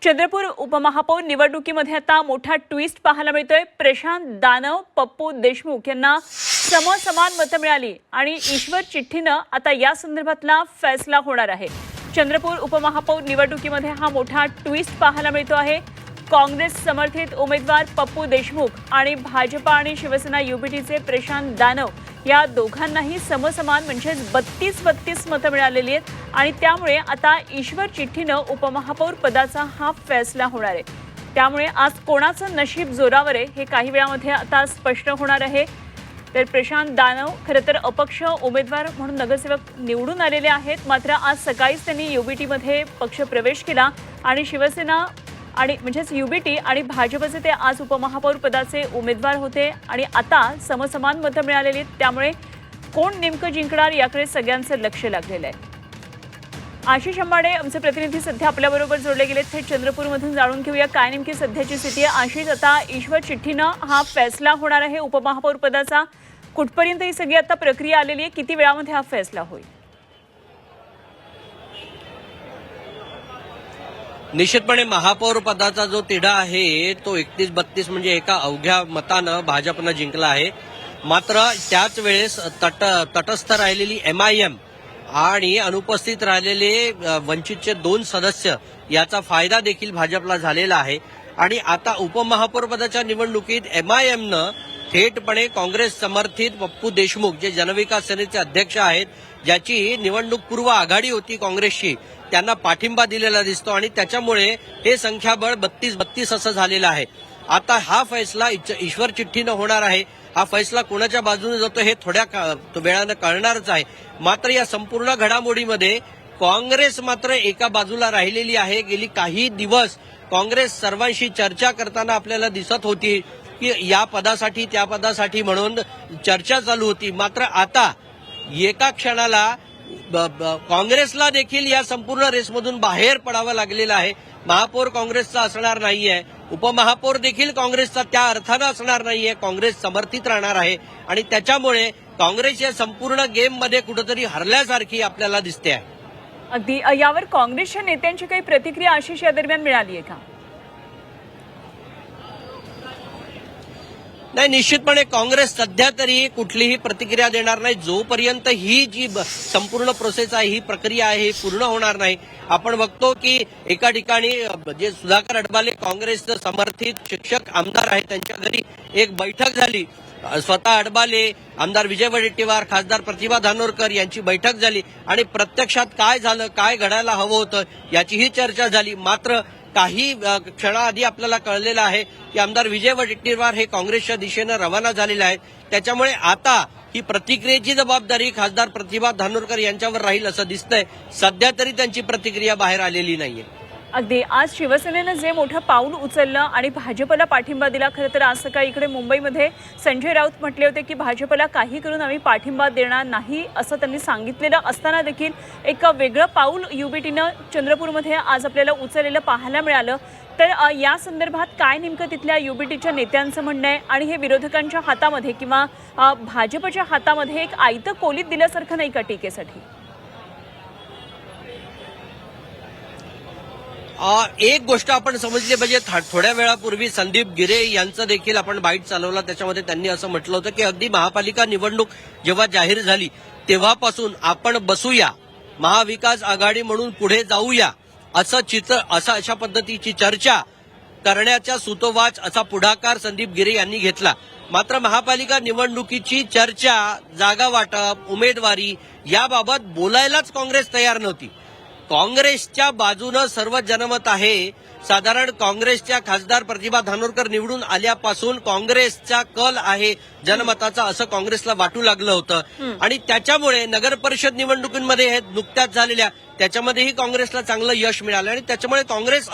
चंद्रपूर उपमहापौर निवडणुकीमध्ये आता मोठा ट्विस्ट पाहायला मिळतोय। प्रशांत दानव, पप्पू देशमुख यांना समसमान मतं मिळाली आणि ईश्वर चिठ्ठीनं आता या संदर्भातला फैसला होणार आहे। चंद्रपूर उपमहापौर निवडणुकीमध्ये हा मोठा ट्विस्ट पाहायला मिळतो आहे। काँग्रेस समर्थित उमेदवार पप्पू देशमुख आणि भाजपा आणि शिवसेना युबीटीचे प्रशांत दानव या दोघांनाही समसमान म्हणजे 32 मतं मिळालेली आहेत आणि त्यामुळे आता ईश्वर चिठ्ठीनं उपमहापौर पदाचा हा फैसला होणार आहे। त्यामुळे आज कोणाचं नशीब जोरावर आहे हे काही वेळामध्ये आता स्पष्ट होणार आहे। तर प्रशांत दानव खरं तर अपक्ष उमेदवार म्हणून नगरसेवक निवडून आलेले आहेत, मात्र आज सकाळीच त्यांनी युबीटीमध्ये पक्ष प्रवेश केला आणि शिवसेना आणि म्हणजेच युबीटी आणि भाजपचे ते आज उपमहापौर पदाचे उमेदवार होते आणि आता समसमान मतं मिळालेली आहेत। त्यामुळे कोण नेमकं जिंकणार याकडे सगळ्यांचं लक्ष लागलेलं आहे। आशिष अंबाडे आमचे प्रतिनिधी सध्या आपल्याबरोबर जोडले गेलेत। थेट चंद्रपूरमधून जाणून घेऊया काय नेमकी सध्याची स्थिती आहे। आशिष, आता ईश्वर चिठ्ठीनं हा फैसला होणार आहे उपमहापौर पदाचा, कुठपर्यंत ही सगळी आता प्रक्रिया आलेली आहे, किती वेळामध्ये हा फैसला होईल? निश्चितपणे महापौर पदाचा जो तिढा आहे तो 31-32 म्हणजे एका अवघ्या मतानं भाजपनं जिंकला आहे। मात्र त्याच वेळेस तटस्थ राहिलेली MIM आणि अनुपस्थित राहिलेले वंचितचे 2 सदस्य याचा फायदा देखील भाजपला झालेला आहे आणि आता उपमहापौर पदाच्या निवडणुकीत MIMनं थेटपणे काँग्रेस समर्थित पप्पू देशमुख जे जनविकास सेनेचे अध्यक्ष आहेत, ज्याची निवडणूक पूर्व आघाडी होती काँग्रेसची, त्यांना पाठिंबा दिलेला दिसतो आणि त्याच्यामुळे हे संख्याबळ 32 असं झालेलं आहे। आता हा फैसला ईश्वर चिठ्ठीनं होणार आहे। हा फैसला कोणाच्या बाजूने जातो हे थोड्या वेळानं कळणारच आहे। मात्र या संपूर्ण घडामोडीमध्ये काँग्रेस मात्र एका बाजूला राहिलेली आहे। गेली काही दिवस काँग्रेस सर्वांशी चर्चा करताना आपल्याला दिसत होती की या पदासाठी त्या पदासाठी म्हणून चर्चा चालू होती। मात्र आता एका क्षणाला काँग्रेसला देखील या संपूर्ण रेसमधून बाहेर पडावं लागलेलं आहे। महापौर काँग्रेसचा असणार नाहीये, उपमहापौर देखील काँग्रेसचा त्या अर्थानं असणार नाहीये, काँग्रेस समर्थित राहणार आहे आणि त्याच्यामुळे काँग्रेस या संपूर्ण गेममध्ये कुठेतरी हरल्यासारखी आपल्याला दिसते आहे। अगदी यावर काँग्रेसच्या नेत्यांची काही प्रतिक्रिया आशिष या दरम्यान मिळाली आहे का? नाही, निश्चितपणे काँग्रेस सध्या तरी कुठलीही प्रतिक्रिया देणार नाही जोपर्यंत ही जी संपूर्ण प्रोसेस आहे, ही प्रक्रिया आहे, ही पूर्ण होणार नाही। आपण बघतो की एका ठिकाणी जे सुधाकर अडबाले काँग्रेसचं समर्थित शिक्षक आमदार आहेत त्यांच्या घरी एक बैठक झाली। स्वतः अडबाले, आमदार विजय वडेट्टीवार, खासदार प्रतिभा धानोरकर यांची बैठक झाली आणि प्रत्यक्षात काय झालं, काय घडायला हवं होतं याचीही चर्चा झाली। मात्र काही क्षणाआधी आपल्याला कळलेलं आहे की आमदार विजय वडेट्टीवार हे काँग्रेसच्या दिशेनं रवाना झालेले आहेत। त्याच्यामुळे आता ही प्रतिक्रियेची जबाबदारी खासदार प्रतिभा धानोरकर यांच्यावर राहील असं दिसतंय। सध्या तरी त्यांची प्रतिक्रिया बाहेर आलेली नाहीये। अगदी आज शिवसेनेनं जे मोठं पाऊल उचललं आणि भाजपला पाठिंबा दिला, खरं तर आज सकाळी इकडे मुंबईमध्ये संजय राऊत म्हटले होते की भाजपला काही करून आम्ही पाठिंबा देणार नाही असं त्यांनी सांगितलेलं असताना देखील एक वेगळं पाऊल युबीटीनं चंद्रपूरमध्ये आज आपल्याला उचललेलं पाहायला मिळालं। तर या संदर्भात काय नेमकं तिथल्या युबीटीच्या नेत्यांचं म्हणणं आहे आणि हे विरोधकांच्या हातामध्ये किंवा भाजपच्या हातामध्ये एक आयतं कोलीत दिल्यासारखं नाही का टीकेसाठी? एक गोष्ट आपण समजली पाहिजे, थोड्या वेळापूर्वी संदीप गिरे यांचं देखील आपण बाईट चालवला, त्याच्यामध्ये त्यांनी असं म्हटलं होतं की अगदी महापालिका निवडणूक जेव्हा जाहीर झाली तेव्हापासून आपण बसूया, महाविकास आघाडी म्हणून पुढे जाऊया अशा पद्धतीची चर्चा करण्याचा सुतोवाच असा पुढाकार संदीप गिरे यांनी घेतला। मात्र महापालिका निवडणुकीची चर्चा, जागा वाटप, उमेदवारी याबाबत बोलायलाच काँग्रेस तयार नव्हती। काँग्रेसच्या बाजूनं सर्व जनमत आहे। साधारण काँग्रेसच्या खासदार प्रतिभा धानोरकर निवडून आल्यापासून काँग्रेसचा कल आहे जनमताचा असं काँग्रेसला वाटू लागलं होतं आणि त्याच्यामुळे नगर परिषद निवडणुकीमध्ये हे नुकत्याच झालेल्या त्याच्यामध्येही काँग्रेसला चांगलं यश मिळालं आणि त्याच्यामुळे काँग्रेस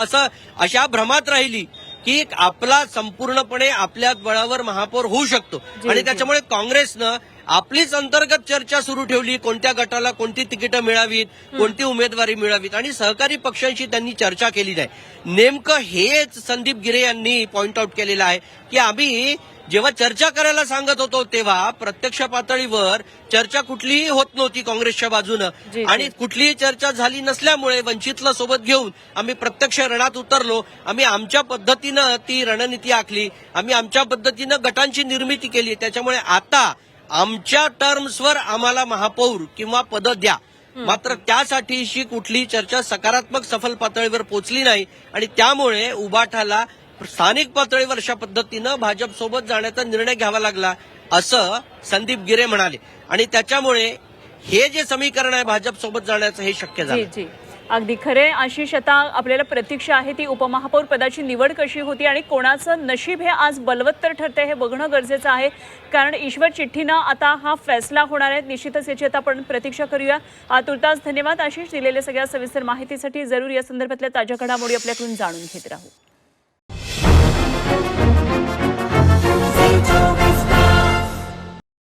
अशा भ्रमात राहिली की आपला संपूर्णपणे आपल्या बळावर महापौर होऊ शकतो आणि त्याच्यामुळे काँग्रेसनं आपलीच अंतर्गत चर्चा सुरू ठेवली, कोणत्या गटाला कोणती तिकीटं मिळावीत, कोणती उमेदवारी मिळावीत आणि सहकारी पक्षांशी त्यांनी चर्चा केली नाही. नेमकं हेच संदीप गिरे यांनी पॉइंट आउट केलेलं आहे की आम्ही जेव्हा चर्चा करायला सांगत होतो तेव्हा प्रत्यक्ष पातळीवर चर्चा कुठलीही होत नव्हती काँग्रेसच्या बाजूनं जी. आणि कुठलीही चर्चा झाली नसल्यामुळे वंचितला सोबत घेऊन आम्ही प्रत्यक्ष रणात उतरलो. आम्ही आमच्या पद्धतीनं ती रणनीती आखली, आम्ही आमच्या पद्धतीनं गटांची निर्मिती केली. त्याच्यामुळे आता आमच्या टर्म्सवर आम्हाला महापौर किंवा पद द्या. मात्र त्यासाठीशी कुठलीही चर्चा सकारात्मक सफल पातळीवर पोहोचली नाही आणि त्यामुळे उबाठाला स्थानिक पातळीवर अशा पद्धतीनं भाजपसोबत जाण्याचा निर्णय घ्यावा लागला असं संदीप गिरे म्हणाले. आणि त्याच्यामुळे हे जे समीकरण आहे भाजपसोबत जाण्याचं हे शक्य झालं. जी अगदी खरे. आशिष, आता आपल्याला प्रतीक्षा आहे ती उपमहापौर पदाची निवड कशी होती आणि कोणाचं नशीब हे आज बलवत्तर ठरते हे बघणं गरजेचं आहे. कारण ईश्वर चिठ्ठीनं आता हा फैसला होणार आहे. निश्चितच याची आता आपण प्रतीक्षा करूया. तुर्तास धन्यवाद आशिष, दिलेल्या सगळ्या सविस्तर माहितीसाठी. जरूर या संदर्भातल्या ताज्या घडामोडी आपल्याकडून जाणून घेत राहू.